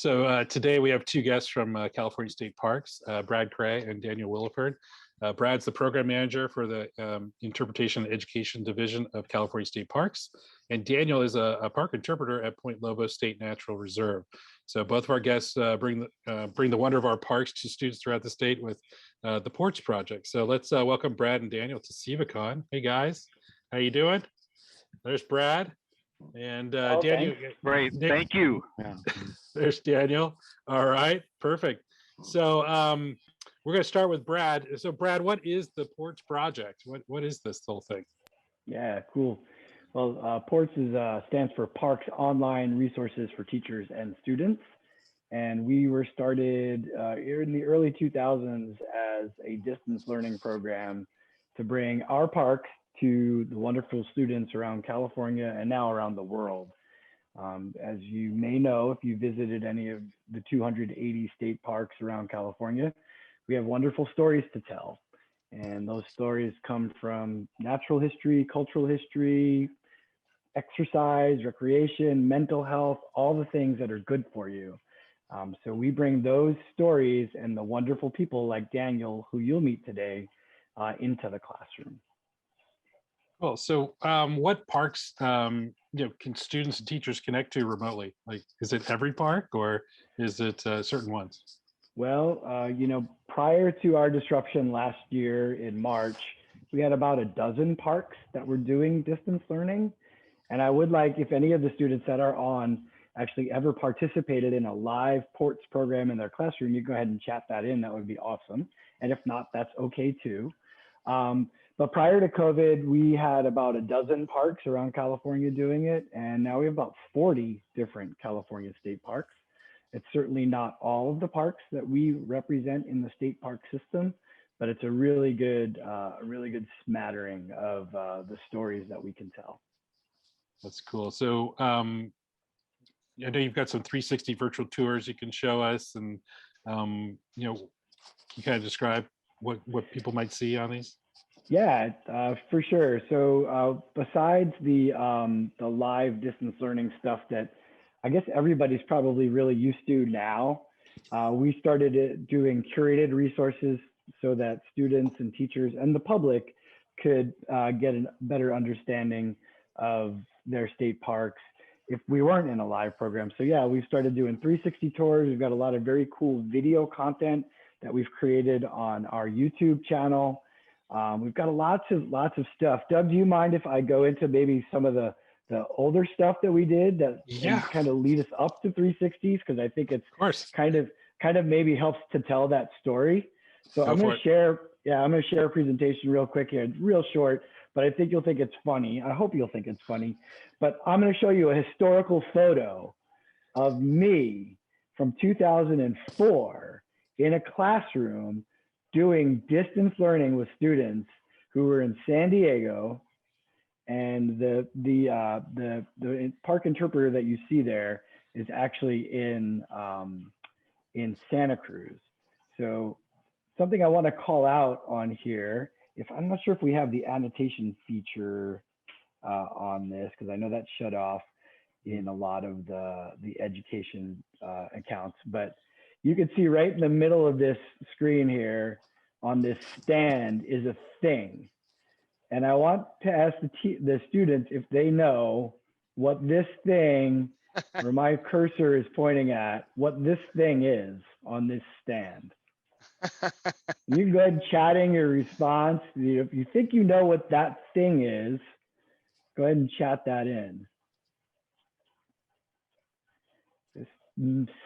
Today we have two guests from California State Parks, Brad Cray and Daniel Williford. Brad's the program manager for the Interpretation and Education Division of California State Parks, and Daniel is a park interpreter at Point Lobos State Natural Reserve. So both of our guests bring the wonder of our parks to students throughout the state with the Ports Project. So let's welcome Brad and Daniel to CEVACon. Hey guys, how you doing? There's Brad. And Daniel, great, thank you. There's Daniel. All right, perfect. So we're going to start with Brad. So Brad, what is the Ports Project? What is this whole thing? Yeah, cool. Well, Ports stands for Parks Online Resources for Teachers and Students, and we were started in the early 2000s as a distance learning program to bring our parks to the wonderful students around California and now around the world. As you may know, if you visited any of the 280 state parks around California, we have wonderful stories to tell. And those stories come from natural history, cultural history, exercise, recreation, mental health, all the things that are good for you. So we bring those stories and the wonderful people like Daniel, who you'll meet today, into the classroom. Cool. So what parks can students and teachers connect to remotely? Like, is it every park or is it certain ones? Well, prior to our disruption last year in March, we had about a dozen parks that were doing distance learning. And I would like, if any of the students that are on actually ever participated in a live Ports program in their classroom, you go ahead and chat that in. That would be awesome. And if not, that's okay too. But prior to COVID, we had about a dozen parks around California doing it. And now we have about 40 different California state parks. It's certainly not all of the parks that we represent in the state park system, but it's a really good smattering of the stories that we can tell. That's cool. So I know you've got some 360 virtual tours you can show us, and can you kind of describe what people might see on these? Yeah, for sure. So besides the live distance learning stuff that I guess everybody's probably really used to now, we started doing curated resources so that students and teachers and the public could get a better understanding of their state parks if we weren't in a live program. So yeah, we've started doing 360 tours. We've got a lot of very cool video content that we've created on our YouTube channel. We've got lots of stuff. Doug, do you mind if I go into maybe some of the older stuff that we did that kind of lead us up to 360s? Because I think it's kind of maybe helps to tell that story. So I'm going to share a presentation real quick here. It's real short, but I think you'll think it's funny. I hope you'll think it's funny. But I'm going to show you a historical photo of me from 2004 in a classroom doing distance learning with students who were in San Diego, and the park interpreter that you see there is actually in Santa Cruz. So something I want to call out on here, I'm not sure if we have the annotation feature on this, because I know that's shut off in a lot of the education accounts, but you can see right in the middle of this screen here on this stand is a thing. And I want to ask the students if they know what this thing, where my cursor is pointing at, what this thing is on this stand. You can go ahead and chatting your response. If you think you know what that thing is, go ahead and chat that in.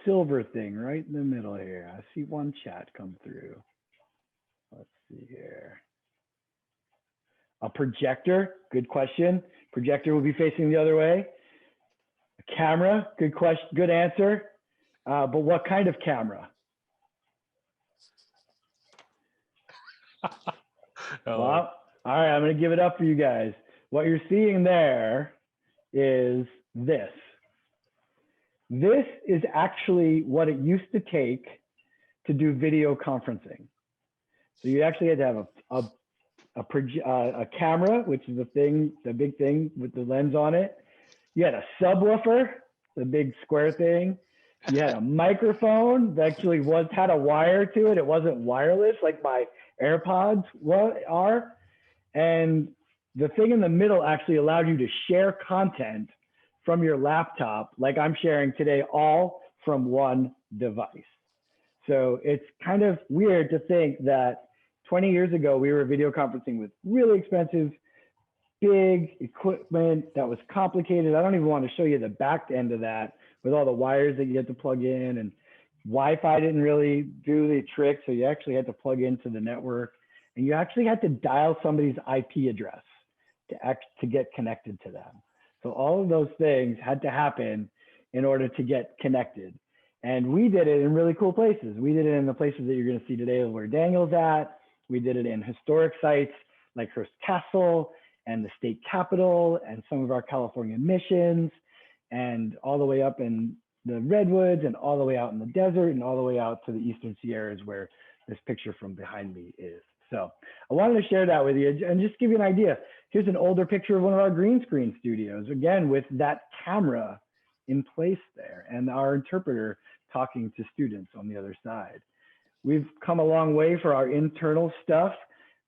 Silver thing right in the middle here. I see one chat come through. Let's see here. A projector, good question. Projector will be facing the other way. A camera, good question, good answer. But what kind of camera? Well, all right, I'm gonna give it up for you guys. What you're seeing there is this. This is actually what it used to take to do video conferencing. So you actually had to have a camera, which is the big thing with the lens on it. You had a subwoofer, the big square thing. You had a microphone that actually had a wire to it. It wasn't wireless like my AirPods are. And the thing in the middle actually allowed you to share content from your laptop, like I'm sharing today, all from one device. So it's kind of weird to think that 20 years ago, we were video conferencing with really expensive, big equipment that was complicated. I don't even want to show you the back end of that with all the wires that you had to plug in, and Wi-Fi didn't really do the trick. So you actually had to plug into the network, and you actually had to dial somebody's IP address to get connected to them. So all of those things had to happen in order to get connected. And we did it in really cool places. We did it in the places that you're going to see today where Daniel's at. We did it in historic sites like Hearst Castle and the state capitol and some of our California missions, and all the way up in the redwoods and all the way out in the desert and all the way out to the Eastern Sierras where this picture from behind me is. So I wanted to share that with you and just give you an idea. Here's an older picture of one of our green screen studios, again, with that camera in place there and our interpreter talking to students on the other side. We've come a long way for our internal stuff.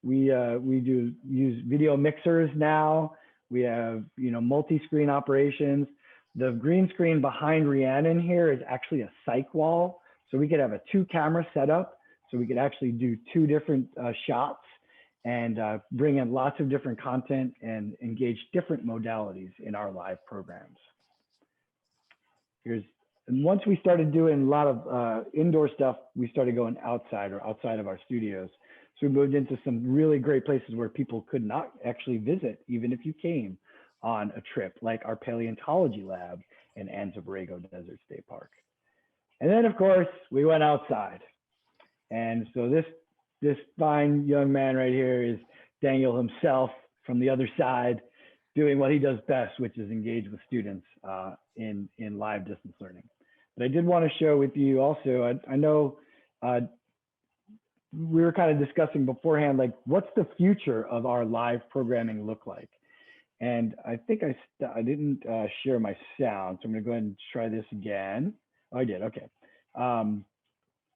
We do use video mixers now. We have, multi-screen operations. The green screen behind Rhiannon here is actually a cyc wall. So we could have a 2-camera setup. So we could actually do 2 different shots and bring in lots of different content and engage different modalities in our live programs. And once we started doing a lot of indoor stuff, we started going outside of our studios. So we moved into some really great places where people could not actually visit, even if you came on a trip, like our paleontology lab in Anza Borrego Desert State Park. And then, of course, we went outside. And so this fine young man right here is Daniel himself from the other side, doing what he does best, which is engage with students in live distance learning. But I did want to share with you also, I know we were kind of discussing beforehand, like what's the future of our live programming look like? And I think I didn't share my sound, so I'm gonna go ahead and try this again. Oh, I did, okay.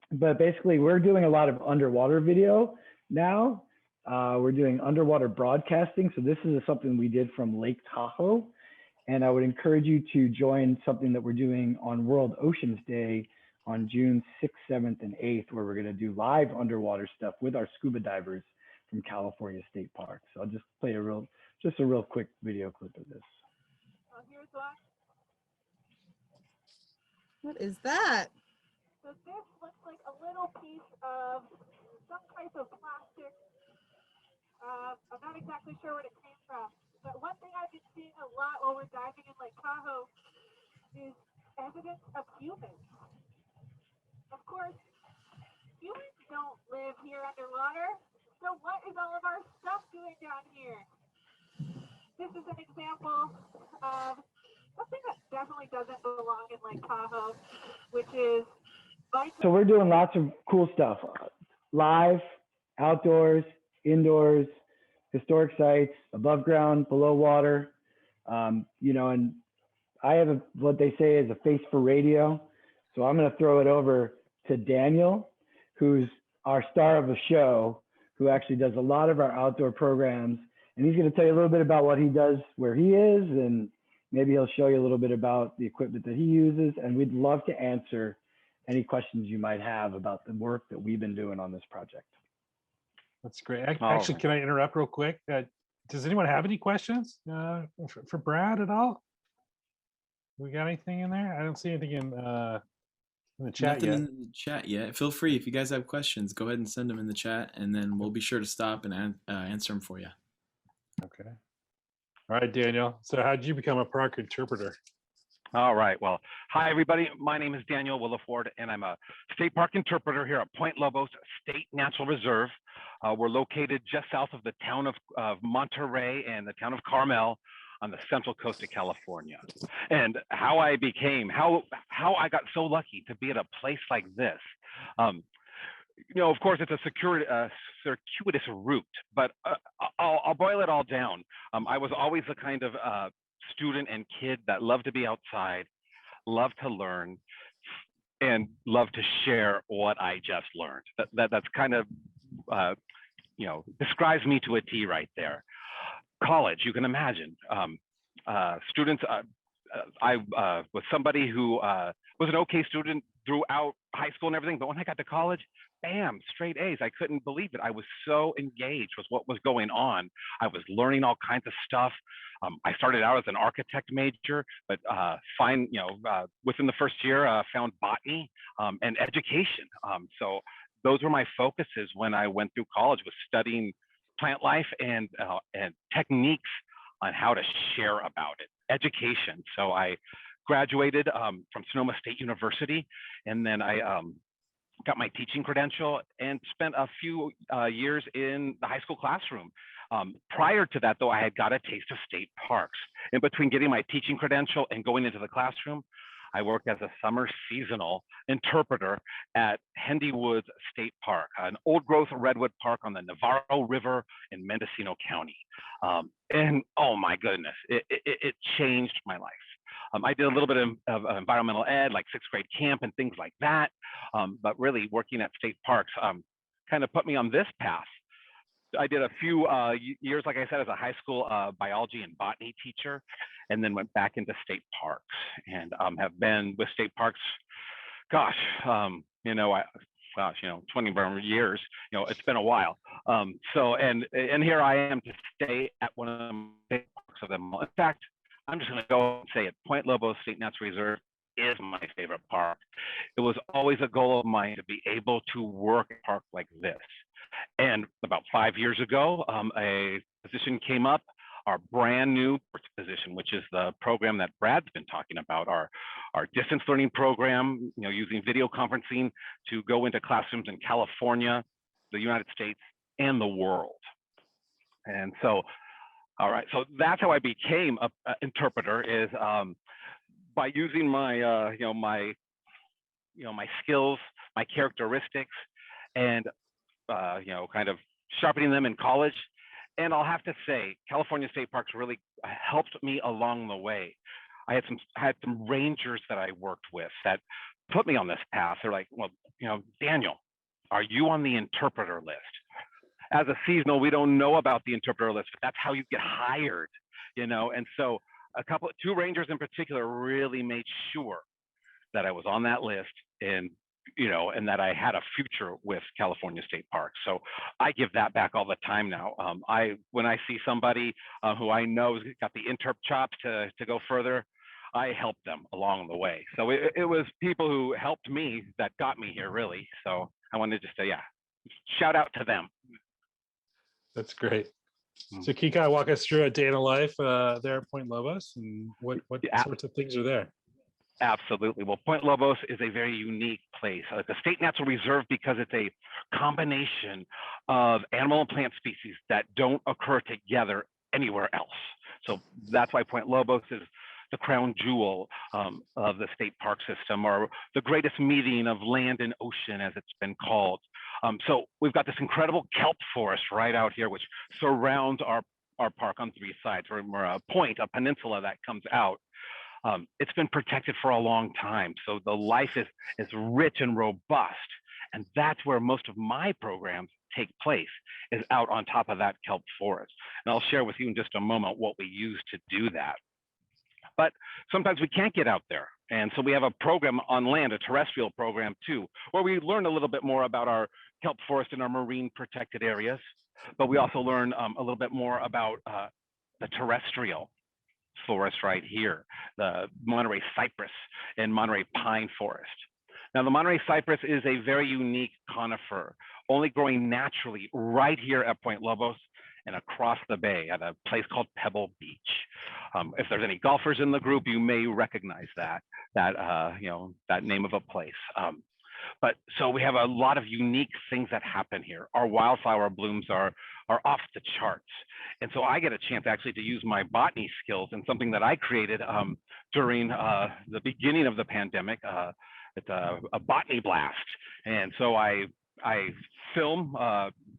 But basically we're doing a lot of underwater video now. We're doing underwater broadcasting. So this is something we did from Lake Tahoe. And I would encourage you to join something that we're doing on World Oceans Day on June 6th, 7th, and 8th, where we're going to do live underwater stuff with our scuba divers from California State Park. So I'll just play a real quick video clip of this. Here's one. What is that? So this looks like a little piece of some type of plastic. I'm not exactly sure what it came from. But one thing I've been seeing a lot while we're diving in Lake Tahoe is evidence of humans. Of course, humans don't live here underwater. So what is all of our stuff doing down here? This is an example of something that definitely doesn't belong in Lake Tahoe, which is so we're doing lots of cool stuff, live, outdoors, indoors, historic sites, above ground, below water, and I have what they say is a face for radio. So I'm going to throw it over to Daniel, who's our star of the show, who actually does a lot of our outdoor programs. And he's going to tell you a little bit about what he does where he is, and maybe he'll show you a little bit about the equipment that he uses. And we'd love to answer any questions you might have about the work that we've been doing on this project. That's great. Actually, can I interrupt real quick? Does anyone have any questions for Brad at all? We got anything in there? I don't see anything in the chat Nothing yet. in the chat yet. Feel free, if you guys have questions, go ahead and send them in the chat, and then we'll be sure to stop and answer them for you. Okay. All right, Daniel. So how did you become a park interpreter? All right. Well, hi, everybody. My name is Daniel Williford, and I'm a state park interpreter here at Point Lobos State Natural Reserve. We're located just south of the town of Monterey and the town of Carmel on the central coast of California. And how I got so lucky to be at a place like this. Of course, it's a circuitous route, but I'll boil it all down. I was always the kind of student and kid that loved to be outside, loved to learn, and love to share what I just learned. That's kind of, describes me to a T right there. College, you can imagine. Students, I was somebody who was an okay student throughout high school and everything, but when I got to college, bam, straight A's. I couldn't believe it. I was so engaged with what was going on. I was learning all kinds of stuff. I started out as an architect major, but within the first year, found botany and education. So those were my focuses when I went through college, was studying plant life and techniques on how to share about it, education. So I graduated from Sonoma State University, and then I got my teaching credential and spent a few years in the high school classroom. Prior to that, though, I had got a taste of state parks. In between getting my teaching credential and going into the classroom, I worked as a summer seasonal interpreter at Hendy Woods State Park, an old growth redwood park on the Navarro River in Mendocino County. And oh my goodness, it changed my life. I did a little bit of environmental ed, like sixth grade camp and things like that. But really working at state parks kind of put me on this path. I did a few years, like I said, as a high school biology and botany teacher, and then went back into state parks and have been with state parks, 20 years, it's been a while. And here I am to stay at one of the state parks of them all. In fact, I'm just going to go and say it. Point Lobos State Natural Reserve is my favorite park. It was always a goal of mine to be able to work at a park like this. And about 5 years ago, a position came up, our brand new position, which is the program that Brad's been talking about, our distance learning program, using video conferencing to go into classrooms in California, the United States, and the world. And so, all right, so that's how I became an interpreter, is by using my, my skills, my characteristics, and kind of sharpening them in college. And I'll have to say, California State Parks really helped me along the way. I had some rangers that I worked with that put me on this path. They're like, well, Daniel, are you on the interpreter list? As a seasonal, we don't know about the interpreter list, but that's how you get hired, And so two rangers in particular really made sure that I was on that list, and that I had a future with California State Parks. So I give that back all the time now. When I see somebody who I know has got the interp chops to go further, I help them along the way. So it was people who helped me that got me here, really. So I wanted to say, shout out to them. That's great. So can you kind of walk us through a day in the life there at Point Lobos, and what sorts of things are there? Absolutely. Well, Point Lobos is a very unique place. It's a state natural reserve because it's a combination of animal and plant species that don't occur together anywhere else. So that's why Point Lobos is the crown jewel of the state park system, or the greatest meeting of land and ocean, as it's been called. So we've got this incredible kelp forest right out here, which surrounds our park on three sides. We're a point, a peninsula that comes out. It's been protected for a long time, so the life is rich and robust, and that's where most of my programs take place, is out on top of that kelp forest. And I'll share with you in just a moment what we use to do that. But sometimes we can't get out there, and so we have a program on land, a terrestrial program too, where we learn a little bit more about our kelp forest and our marine protected areas, but we also learn a little bit more about the terrestrial forest right here, the Monterey cypress and Monterey pine forest. Now, the Monterey cypress is a very unique conifer, only growing naturally right here at Point Lobos and across the bay at a place called Pebble Beach. If there's any golfers in the group, you may recognize that name of a place. But so we have a lot of unique things that happen here. Our wildflower blooms are off the charts. And so I get a chance actually to use my botany skills in something that I created during the beginning of the pandemic. It's a botany blast. And so I film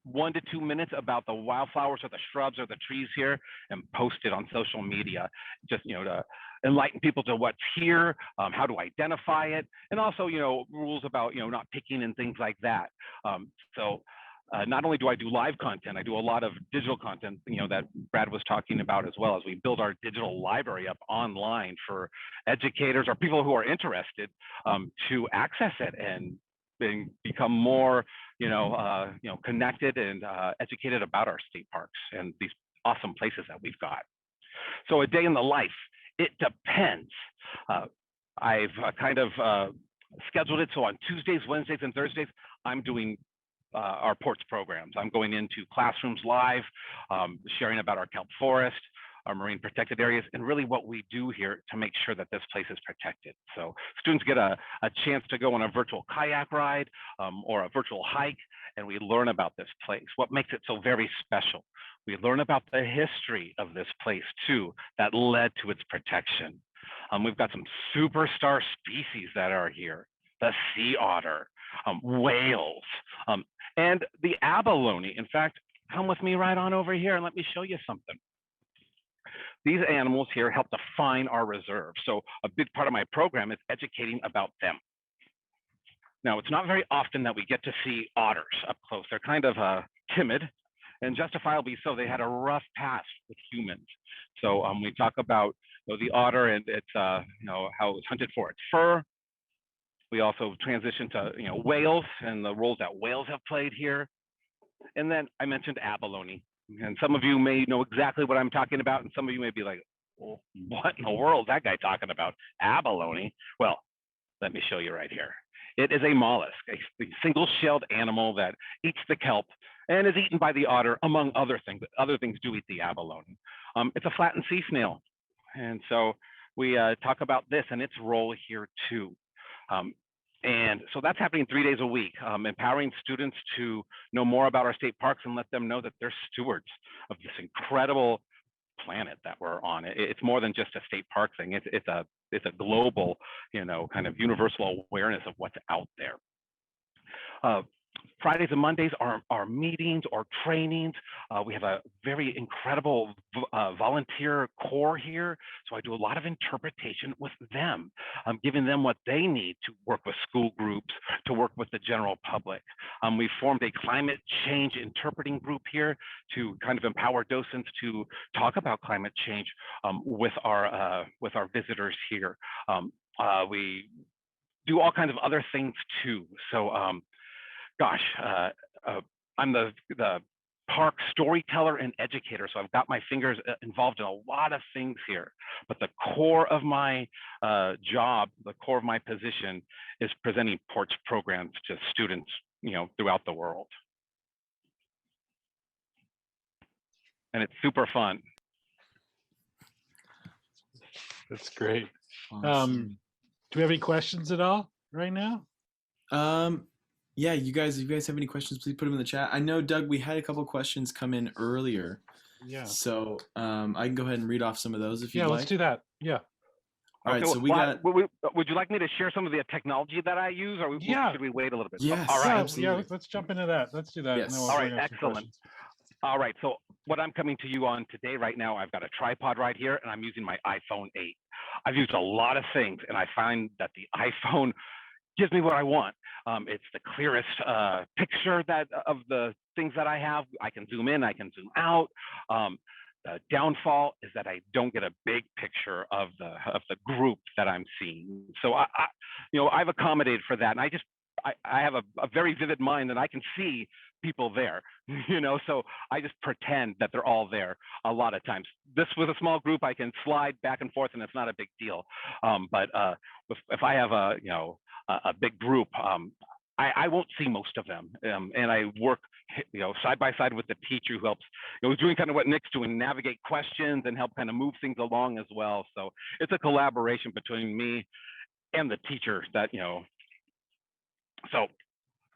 1 to 2 minutes about the wildflowers or the shrubs or the trees here and post it on social media, just, to enlighten people to what's here, how to identify it, and also, rules about, not picking and things like that. Not only do I do live content, I do a lot of digital content, that Brad was talking about as well, as we build our digital library up online for educators or people who are interested to access it and become more, connected and educated about our state parks and these awesome places that we've got. So a day in the life, it depends. I've kind of scheduled it so on Tuesdays, Wednesdays, and Thursdays, I'm doing our ports programs. I'm going into classrooms live, sharing about our kelp forest, our marine protected areas, and really what we do here to make sure that this place is protected. So students get a chance to go on a virtual kayak ride or a virtual hike, and we learn about this place, what makes it so very special. We learn about the history of this place too, that led to its protection. We've got some superstar species that are here, the sea otter, whales, and the abalone. In fact, come with me right on over here and let me show you something. These animals here help define our reserve. So a big part of my program is educating about them. Now, it's not very often that we get to see otters up close. They're kind of timid, and justifiably so. They had a rough past with humans. So we talk about the otter and its, how it's hunted for its fur. We also transition to whales and the roles that whales have played here. And then I mentioned abalone. And some of you may know exactly what I'm talking about, and some of you may be like, well, what in the world is that guy talking about? Abalone? Well, let me show you right here. It is a mollusk, a single-shelled animal that eats the kelp and is eaten by the otter, among other things. Other things do eat the abalone. It's a flattened sea snail. And so we talk about this and its role here too. And so that's happening 3 days a week, empowering students to know more about our state parks and let them know that they're stewards of this incredible planet that we're on. It's more than just a state park thing. It's a global, kind of universal awareness of what's out there. Fridays and Mondays are meetings or trainings. We have a very incredible volunteer corps here. So I do a lot of interpretation with them, giving them what they need to work with school groups, to work with the general public. We formed a climate change interpreting group here to kind of empower docents to talk about climate change with our visitors here. We do all kinds of other things too. So gosh, I'm the park storyteller and educator, so I've got my fingers involved in a lot of things here. But the core of my job, the core of my position, is presenting ports programs to students, throughout the world. And it's super fun. That's great. Awesome. Do we have any questions at all right now? Yeah, if you guys have any questions, please put them in the chat. I know, Doug, we had a couple questions come in earlier. Yeah. So I can go ahead and read off some of those if you'd like. Yeah, let's do that. Yeah. All right, so we got. Would you like me to share some of the technology that I use, or should we wait a little bit? Yes, all right. absolutely. Yeah, let's jump into that. Let's do that. Yes. All right, excellent. All right, so what I'm coming to you on today, right now, I've got a tripod right here, and I'm using my iPhone 8. I've used a lot of things, and I find that the iPhone gives me what I want. It's the clearest picture of the things that I have. I can zoom in, I can zoom out. The downfall is that I don't get a big picture of the group that I'm seeing. So I've accommodated for that, and I have a very vivid mind, and I can see people there, so I just pretend that they're all there a lot of times. This with a small group, I can slide back and forth and it's not a big deal. But if I have a big group, I won't see most of them. And I work, side by side with the teacher who helps, doing kind of what Nick's doing, navigate questions and help kind of move things along as well. So it's a collaboration between me and the teacher that, so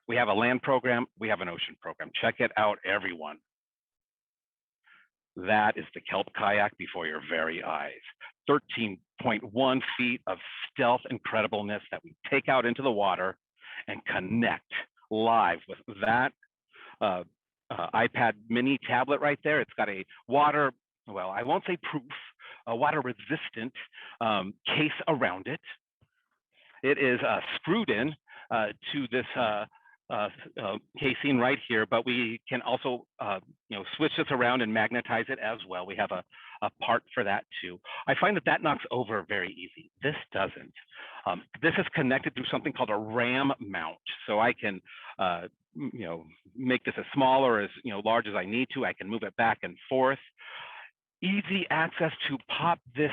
we have a land program, we have an ocean program. Check it out, everyone. That is the Kelp Kayak before your very eyes. 13.1 feet of stealth incredibleness that we take out into the water and connect live with that iPad mini tablet right there. It's got a water, well, I won't say proof, a water resistant case around it. It is screwed in to this casing right here, but we can also switch this around and magnetize it as well. We have a part for that too. I find that that knocks over very easy. This doesn't. This is connected through something called a RAM mount, so I can make this as small or as large as I need to. I can move it back and forth. Easy access to pop this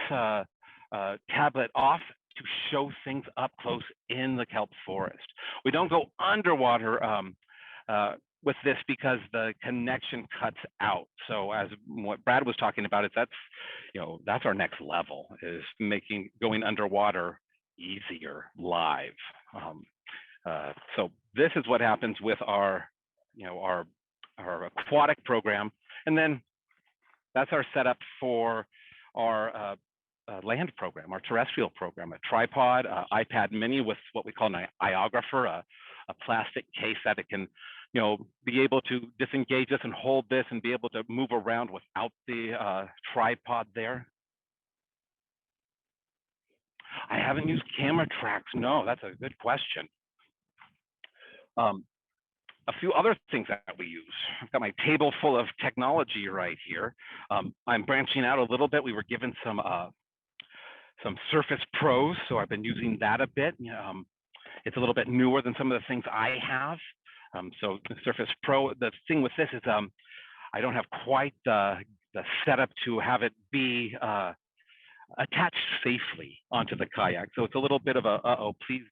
tablet off to show things up close in the kelp forest. We don't go underwater with this because the connection cuts out. So as what Brad was talking about, is that's our next level, is going underwater easier live. So this is what happens with our aquatic program, and then that's our setup for our land program, our terrestrial program, a tripod, iPad mini with what we call an iographer, a plastic case that it can, be able to disengage this and hold this and be able to move around without the tripod there. I haven't used camera tracks. No, that's a good question. A few other things that we use. I've got my table full of technology right here. I'm branching out a little bit. We were given some Surface Pros, so I've been using that a bit. It's a little bit newer than some of the things I have. So the Surface Pro, the thing with this is I don't have quite the setup to have it be attached safely onto the kayak. So it's a little bit of a, uh-oh, please,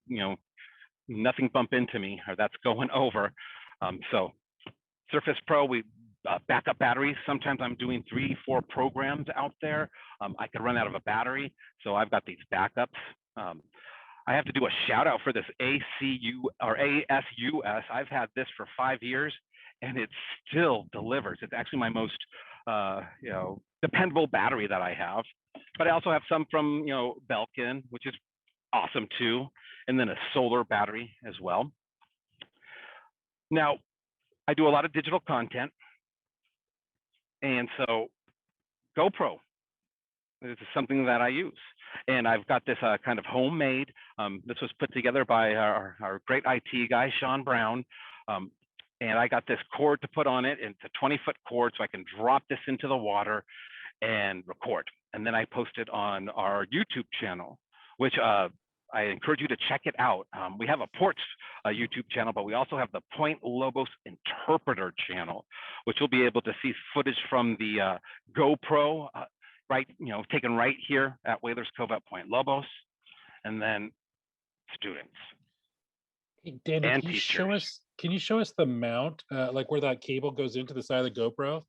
nothing bump into me or that's going over. So Surface Pro, we backup batteries. Sometimes I'm doing 3-4 programs out there. I could run out of a battery. So I've got these backups. I have to do a shout out for this ASUS. I've had this for 5 years and it still delivers. It's actually my most dependable battery that I have. But I also have some from Belkin, which is awesome too, and then a solar battery as well. Now, I do a lot of digital content, and so GoPro is something that I use. And I've got this kind of homemade, this was put together by our great IT guy, Sean Brown. And I got this cord to put on it, and it's a 20-foot cord, so I can drop this into the water and record. And then I post it on our YouTube channel, which I encourage you to check it out. We have a ports YouTube channel, but we also have the Point Lobos Interpreter channel, which you'll be able to see footage from the GoPro, taken right here at Whalers Cove at Point Lobos, and then students. Hey, Danny, and can you teachers. show us the mount, like where that cable goes into the side of the GoPro?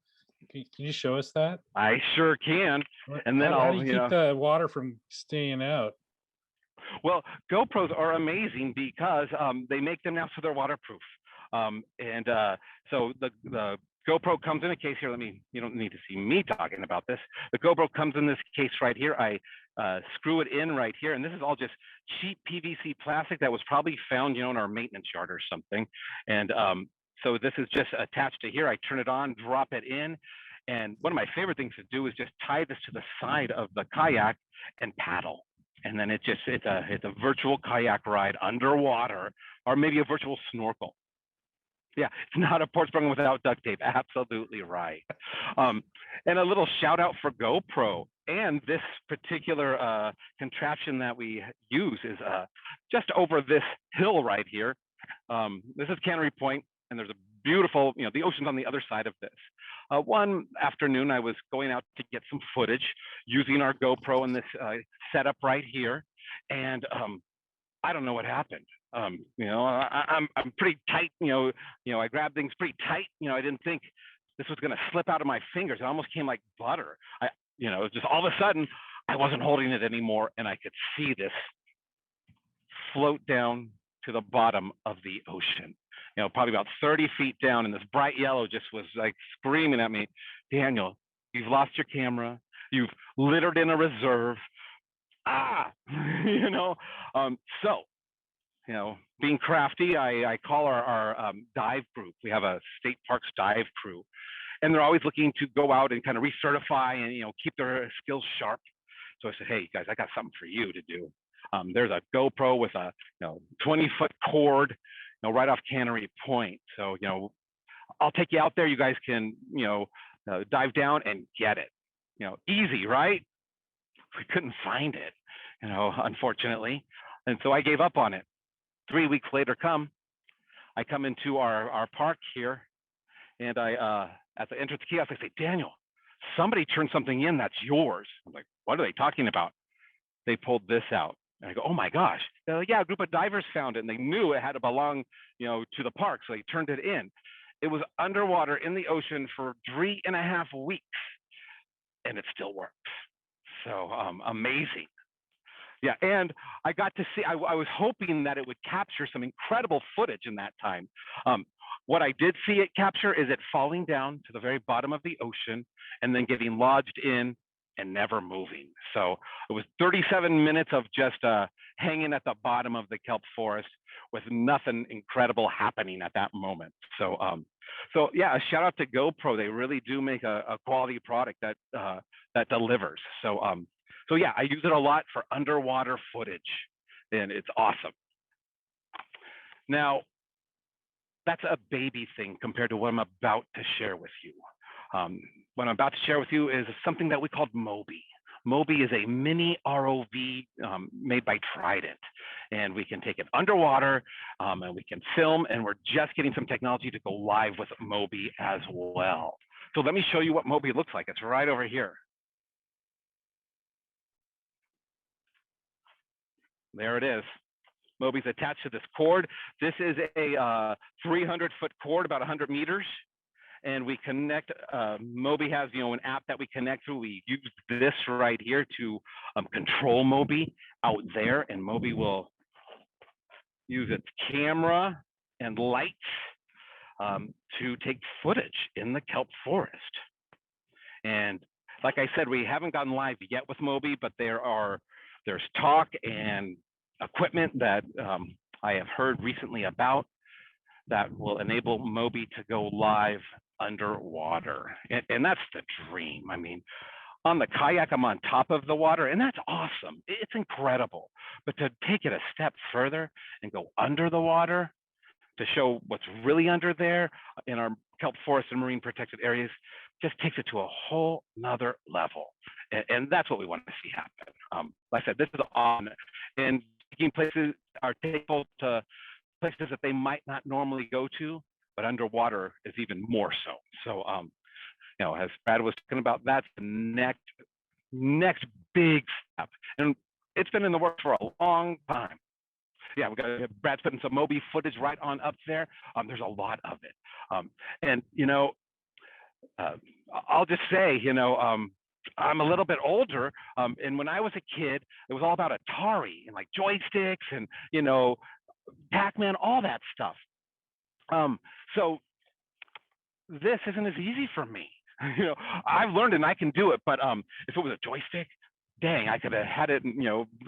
Can you show us that? I sure can. And then how do you keep the water from staying out? Well, GoPros are amazing because they make them now so they're waterproof. So the GoPro comes in a case here. You don't need to see me talking about this. The GoPro comes in this case right here. I screw it in right here. And this is all just cheap PVC plastic that was probably found, in our maintenance yard or something. And so this is just attached to here. I turn it on, drop it in. And one of my favorite things to do is just tie this to the side of the kayak and paddle. And then it's a virtual kayak ride underwater, or maybe a virtual snorkel. Yeah, it's not a port sprung without duct tape. Absolutely right. And a little shout out for GoPro. And this particular contraption that we use is just over this hill right here. This is Cannery Point, and there's a beautiful, the ocean's on the other side of this. One afternoon, I was going out to get some footage using our GoPro in this setup right here, and I don't know what happened. I'm pretty tight. I grabbed things pretty tight. I didn't think this was going to slip out of my fingers. It almost came like butter. Just all of a sudden, I wasn't holding it anymore, and I could see this float down to the bottom of the ocean. Probably about 30 feet down, and this bright yellow just was like screaming at me, Daniel, you've lost your camera. You've littered in a reserve. So being crafty, I call our dive group. We have a state parks dive crew, and they're always looking to go out and kind of recertify and keep their skills sharp. So I said, hey guys, I got something for you to do. There's a GoPro with a 20-foot cord, right off Cannery Point. So I'll take you out there. You guys can dive down and get it. Easy, right? We couldn't find it, unfortunately, and so I gave up on it. 3 weeks later, I come into our park here, and I at the entrance kiosk, I say, Daniel, somebody turned something in that's yours. I'm like, what are they talking about? They pulled this out. And I go, oh my gosh. They're like, yeah, a group of divers found it, and they knew it had to belong, to the park, so they turned it in. It was underwater in the ocean for 3.5 weeks, and it still works. So amazing. Yeah, and I got to see, I was hoping that it would capture some incredible footage in that time. What I did see it capture is it falling down to the very bottom of the ocean and then getting lodged in and never moving. So it was 37 minutes of just hanging at the bottom of the kelp forest with nothing incredible happening at that moment. So yeah, a shout out to GoPro. They really do make a quality product that delivers. So yeah, I use it a lot for underwater footage, and it's awesome. Now, that's a baby thing compared to what I'm about to share with you. What I'm about to share with you is something that we called Moby. Moby is a mini ROV made by Trident, and we can take it underwater and we can film, and we're just getting some technology to go live with Moby as well. So let me show you what Moby looks like. It's right over here. There it is. Moby's attached to this cord. This is a 300-foot cord, about 100 meters. And we connect, Moby has, an app that we connect through. We use this right here to control Moby out there. And Moby will use its camera and lights to take footage in the kelp forest. And like I said, we haven't gone live yet with Moby, but there's talk and equipment that I have heard recently about that will enable Moby to go live underwater. And that's the dream. I mean, on the kayak, I'm on top of the water, and that's awesome. It's incredible. But to take it a step further and go under the water to show what's really under there in our kelp forest and marine protected areas just takes it to a whole nother level. And that's what we want to see happen. Like I said, this is on, and taking places are takeable to places that they might not normally go to, but underwater is even more so. So, as Brad was talking about, that's the next big step. And it's been in the works for a long time. Yeah, Brad's putting some Moby footage right on up there. There's a lot of it. And, I'll just say, I'm a little bit older, and when I was a kid, it was all about Atari and like joysticks and Pac-Man, all that stuff. So this isn't as easy for me. I've learned and I can do it, but if it was a joystick, dang, I could have had it.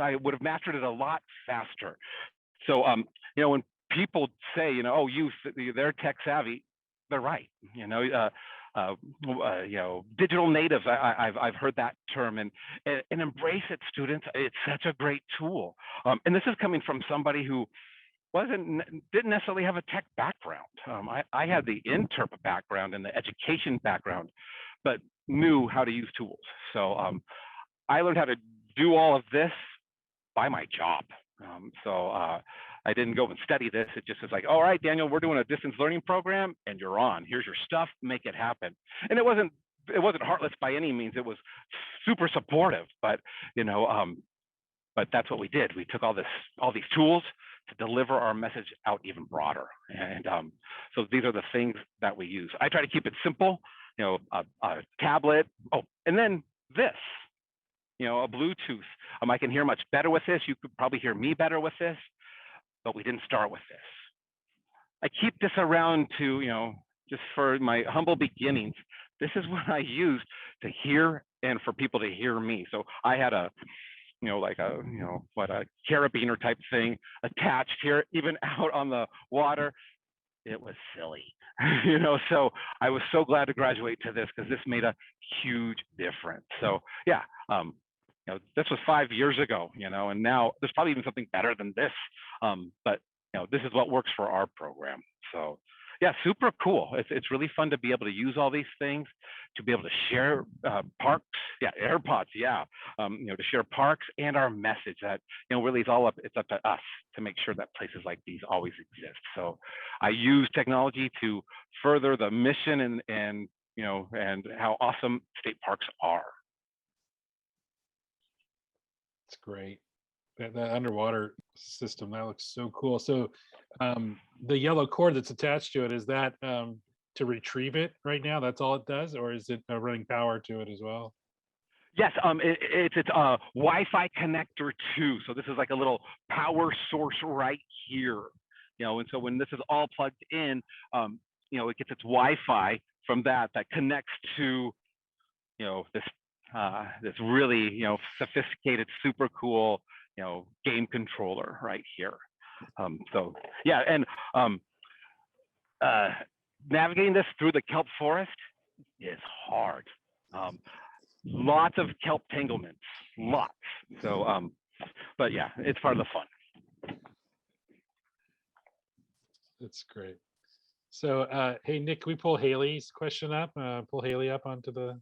I would have mastered it a lot faster. So when people say, oh, they're tech savvy, they're right. Digital natives, I've heard that term, and embrace it, students. It's such a great tool. And this is coming from somebody who didn't necessarily have a tech background. I had the interp background and the education background, but knew how to use tools. So I learned how to do all of this by my job. I didn't go and study this. It just was like, all right, Daniel, we're doing a distance learning program and you're on. Here's your stuff, make it happen. And it wasn't heartless by any means. It was super supportive, but that's what we did. We took all these tools to deliver our message out even broader. And so these are the things that we use. I try to keep it simple, a tablet. Oh, and then this, a Bluetooth. I can hear much better with this. You could probably hear me better with this, but we didn't start with this. I keep this around to, just for my humble beginnings. This is what I used to hear and for people to hear me. So I had a like a, a carabiner type thing attached here, even out on the water. It was silly, so I was so glad to graduate to this because this made a huge difference. So yeah, this was 5 years ago, and now there's probably even something better than this. But this is what works for our program. So yeah, super cool. It's really fun to be able to use all these things, to be able to share parks, AirPods, to share parks and our message that, really it's up to us to make sure that places like these always exist. So I use technology to further the mission and how awesome state parks are. It's great. That underwater system, that looks so cool. So the yellow cord that's attached to it, is that to retrieve it right now? That's all it does, or is it running power to it as well? Yes, it's a Wi-Fi connector too. So this is like a little power source right here, and so when this is all plugged in, it gets its Wi-Fi from that connects to, this really, sophisticated, super cool, game controller right here. So yeah, and navigating this through the kelp forest is hard. Lots of kelp tanglements, lots. So, but yeah, it's part of the fun. That's great. So, hey, Nick, can we pull Haley's question up? Pull Haley up onto the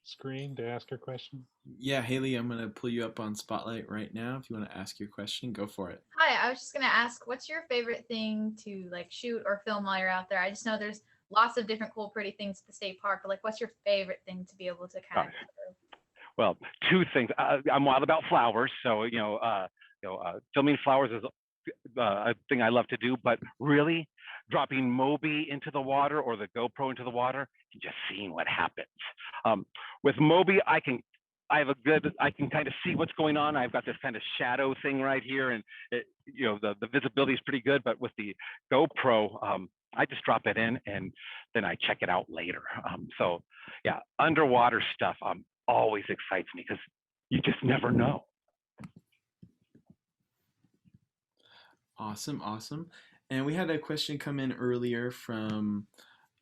screen to ask her question. Yeah, Haley, I'm going to pull you up on Spotlight right now. If you want to ask your question, go for it. Hi, I was just going to ask, what's your favorite thing to shoot or film while you're out there? I just know there's lots of different cool, pretty things at the state park, but what's your favorite thing to be able to kind of do? Well, two things. I'm wild about flowers, so filming flowers is a thing I love to do. But really, dropping Moby into the water or the GoPro into the water and just seeing what happens. With Moby, I can kind of see what's going on. I've got this kind of shadow thing right here, and the visibility is pretty good. But with the GoPro, I just drop it in and then I check it out later. So yeah, underwater stuff always excites me because you just never know. Awesome. And we had a question come in earlier from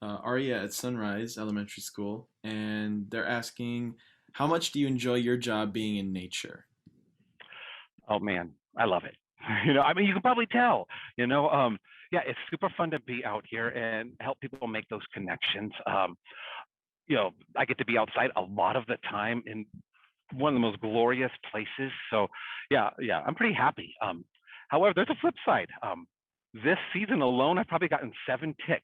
Arya at Sunrise Elementary School, and they're asking, how much do you enjoy your job being in nature? Oh man, I love it. You can probably tell, yeah, it's super fun to be out here and help people make those connections. I get to be outside a lot of the time in one of the most glorious places. So yeah, I'm pretty happy. However, there's a flip side. This season alone, I've probably gotten 7 ticks,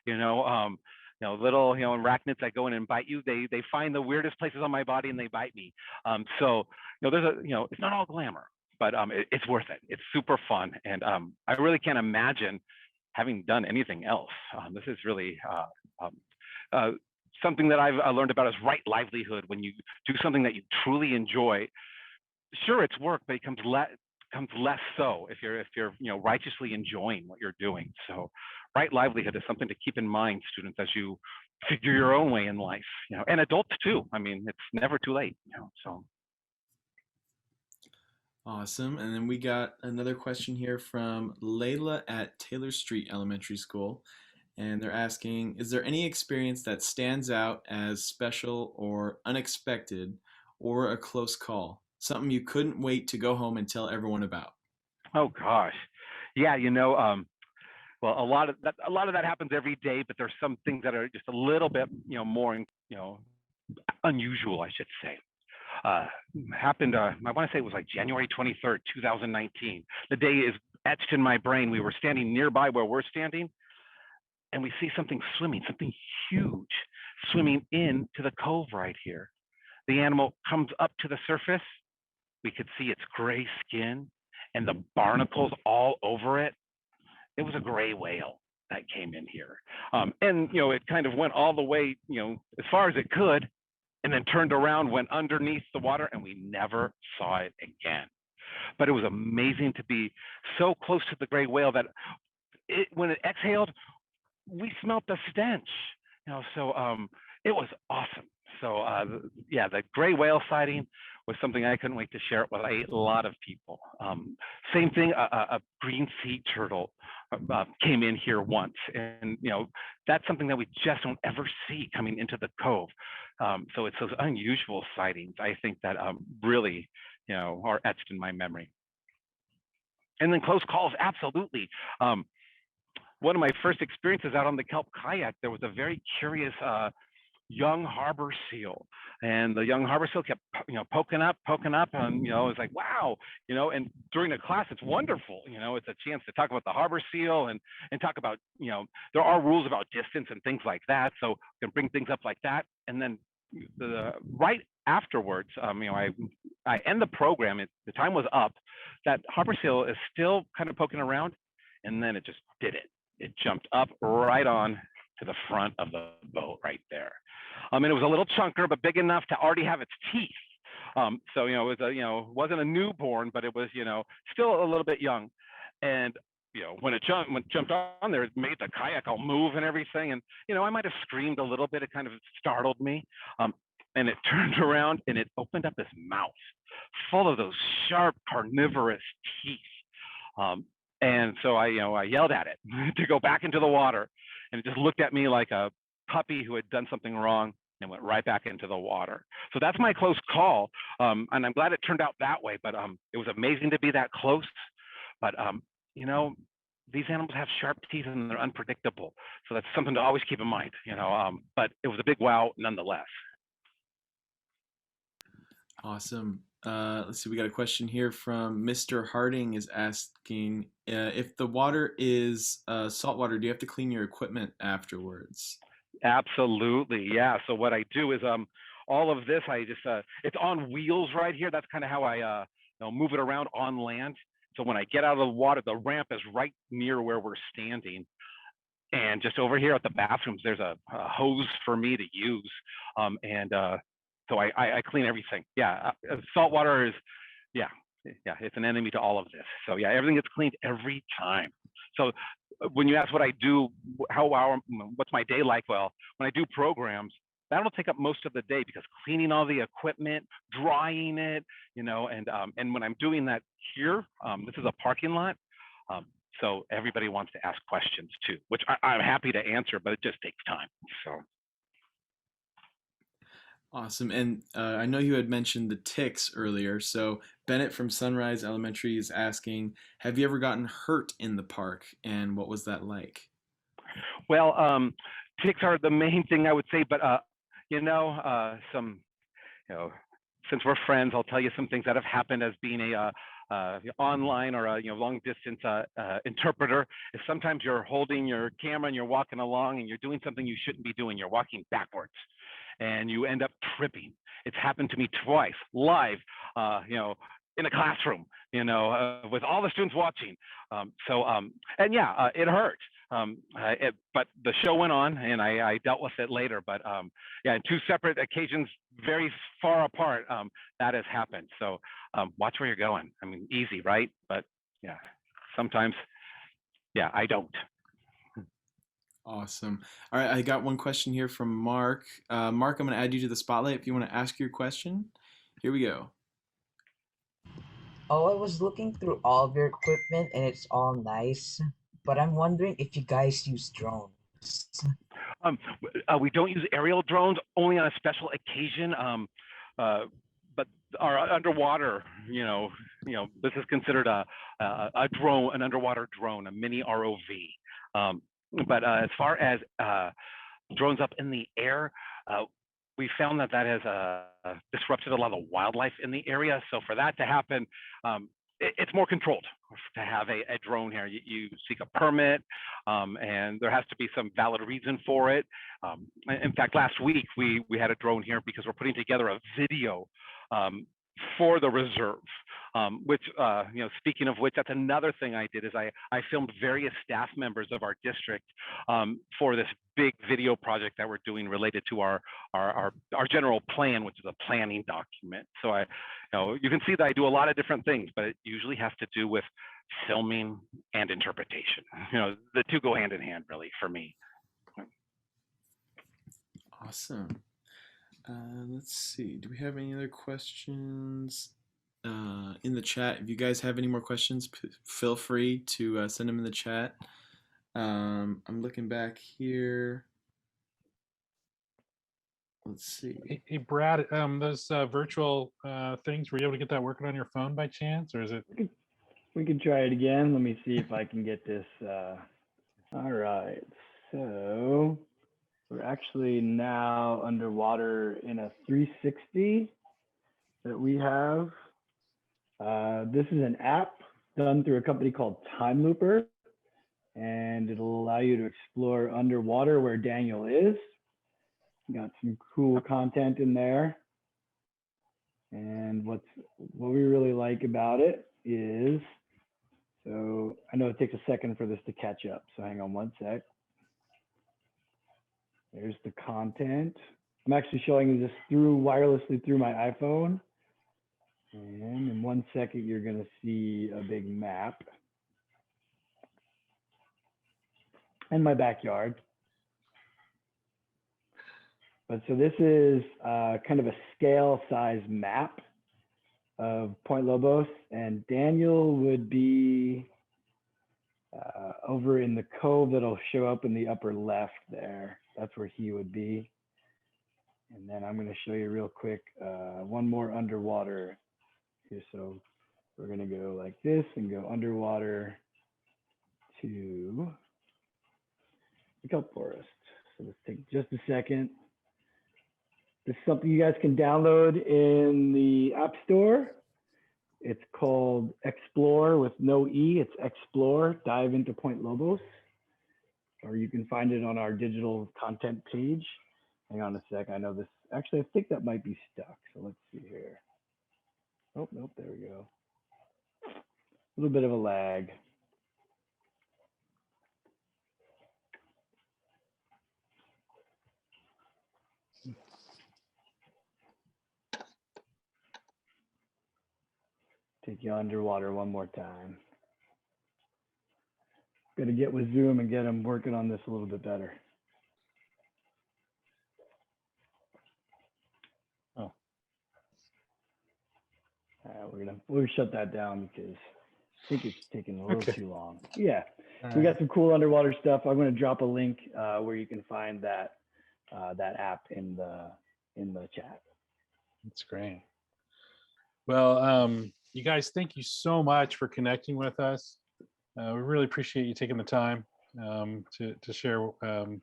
little, arachnids that go in and bite you. They find the weirdest places on my body and they bite me. So, it's not all glamour, but it's worth it. It's super fun. And I really can't imagine having done anything else. This is really something that I've learned about is right livelihood. When you do something that you truly enjoy, sure, it's work, but it becomes less so if you're righteously enjoying what you're doing. So right livelihood is something to keep in mind, students, as you figure your own way in life, and adults too. It's never too late, so. Awesome. And then we got another question here from Layla at Taylor Street Elementary School. And they're asking, is there any experience that stands out as special or unexpected or a close call? Something you couldn't wait to go home and tell everyone about? Oh gosh. Yeah, well, a lot of that happens every day, but there's some things that are just a little bit, more, unusual, I should say. Happened, I want to say it was like January 23rd, 2019. The day is etched in my brain. We were standing nearby where we're standing, and we see something huge, swimming into the cove right here. The animal comes up to the surface. We could see its gray skin and the barnacles all over it. It was a gray whale that came in here. And, it kind of went all the way, as far as it could, and then turned around, went underneath the water, and we never saw it again. But it was amazing to be so close to the gray whale that when it exhaled, we smelt the stench. So it was awesome. So yeah, the gray whale sighting was something I couldn't wait to share it with a lot of people. Same thing, a green sea turtle came in here once, and that's something that we just don't ever see coming into the cove. So it's those unusual sightings, I think, that really are etched in my memory. And then close calls, absolutely. One of my first experiences out on the Kelp Kayak, there was a very curious young harbor seal, and the young harbor seal kept poking up, and it was like, wow, and during the class it's wonderful, it's a chance to talk about the harbor seal and talk about, there are rules about distance and things like that, so we can bring things up like that. And then right afterwards, I end the program, the time was up, that harbor seal is still kind of poking around, and then it just did it jumped up right on to the front of the boat right there. And it was a little chunker, but big enough to already have its teeth. So it was wasn't a newborn, but it was still a little bit young. And when it jumped on there, it made the kayak all move and everything. And I might have screamed a little bit. It kind of startled me. And it turned around and it opened up its mouth, full of those sharp carnivorous teeth. And so I yelled at it to go back into the water, and it just looked at me like a puppy who had done something wrong and went right back into the water. So that's my close call, and I'm glad it turned out that way. But it was amazing to be that close. But these animals have sharp teeth and they're unpredictable, so that's something to always keep in mind. But it was a big wow nonetheless. Awesome. Let's see, we got a question here from Mr. Harding is asking, if the water is salt water, do you have to clean your equipment afterwards? Absolutely, yeah. So what I do is all of this, I just it's on wheels right here. That's kind of how I move it around on land. So when I get out of the water, the ramp is right near where we're standing. And just over here at the bathrooms, there's a hose for me to use. So I clean everything. Yeah, salt water is, yeah, it's an enemy to all of this. So yeah, everything gets cleaned every time. So when you ask what I do, what's my day like? Well, when I do programs, that'll take up most of the day, because cleaning all the equipment, drying it, and when I'm doing that here, this is a parking lot. So everybody wants to ask questions too, which I'm happy to answer, but it just takes time. So. Awesome. And I know you had mentioned the ticks earlier. So Bennett from Sunrise Elementary is asking, have you ever gotten hurt in the park, and what was that like? Well, ticks are the main thing I would say, but since we're friends, I'll tell you some things that have happened as being a online or a long distance interpreter. Is sometimes you're holding your camera and you're walking along and you're doing something you shouldn't be doing. You're walking backwards, and you end up tripping. It's happened to me twice, live, in a classroom, with all the students watching. And yeah, it hurt. But the show went on, and I dealt with it later. But yeah, in two separate occasions, very far apart, that has happened. So watch where you're going. I mean, easy, right? But yeah, sometimes, yeah, I don't. Awesome. All right, I got one question here from Mark. Mark, I'm going to add you to the spotlight if you want to ask your question. Here we go. Oh, I was looking through all of your equipment and it's all nice, but I'm wondering if you guys use drones. We don't use aerial drones, only on a special occasion. But our underwater, this is considered a drone, an underwater drone, a mini ROV. But as far as drones up in the air, we found that has disrupted a lot of wildlife in the area. So for that to happen, it's more controlled to have a drone here. You seek a permit, and there has to be some valid reason for it. In fact, last week we had a drone here because we're putting together a video for the reserve, which, speaking of which, that's another thing I did is I filmed various staff members of our district for this big video project that we're doing related to our general plan, which is a planning document. So you can see that I do a lot of different things, but it usually has to do with filming and interpretation. The two go hand in hand, really, for me. Awesome. Let's see. Do we have any other questions in the chat? If you guys have any more questions, feel free to send them in the chat. I'm looking back here. Let's see. Hey, Brad, those virtual things, were you able to get that working on your phone by chance, or is it? We can try it again. Let me see if I can get this. All right. So we're actually now underwater in a 360 that we have. This is an app done through a company called Time Looper, and it'll allow you to explore underwater where Daniel is. Got some cool content in there. And what we really like about it is, so I know it takes a second for this to catch up, so hang on one sec. There's the content. I'm actually showing you this wirelessly through my iPhone. And in 1 second, you're gonna see a big map. And my backyard. But so this is kind of a scale size map of Point Lobos, and Daniel would be over in the cove that'll show up in the upper left there. That's where he would be. And then I'm going to show you real quick one more underwater here. So we're going to go like this and go underwater to the kelp forest. So let's take just a second. This is something you guys can download in the App Store. It's called Explore with no E. It's Explore, Dive into Point Lobos. Or you can find it on our digital content page. Hang on a sec. I know this. Actually, I think that might be stuck. So let's see here. Oh, nope. There we go. A little bit of a lag. Take you underwater one more time. Got to get with Zoom and get them working on this a little bit better. Oh. We'll shut that down because I think it's taking a little Okay. too long. Yeah, we got some cool underwater stuff. I'm going to drop a link where you can find that that app in the chat. That's great. Well, you guys, thank you so much for connecting with us. We really appreciate you taking the time to share, you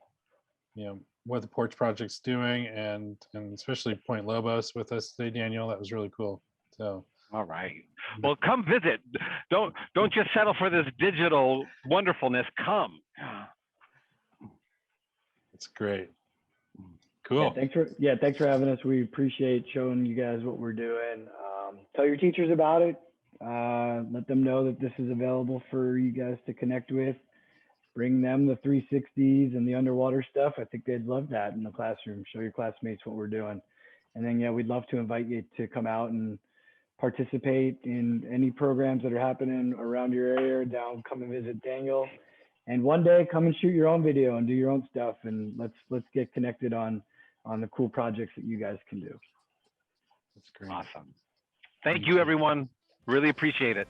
know, what the Porch Project's doing, and especially Point Lobos with us today, Daniel. That was really cool. So. All right. Well, come visit. Don't just settle for this digital wonderfulness. Come. That's great. Cool. Yeah, thanks for having us. We appreciate showing you guys what we're doing. Tell your teachers about it. Let them know that this is available for you guys to connect with. Bring them the 360s and the underwater stuff. I think they'd love that in the classroom. Show your classmates what we're doing. And then, yeah, we'd love to invite you to come out and participate in any programs that are happening around your area. Come and visit Daniel. And one day, come and shoot your own video and do your own stuff. And let's get connected on the cool projects that you guys can do. That's great. Awesome. Thank you, everyone. Really appreciate it.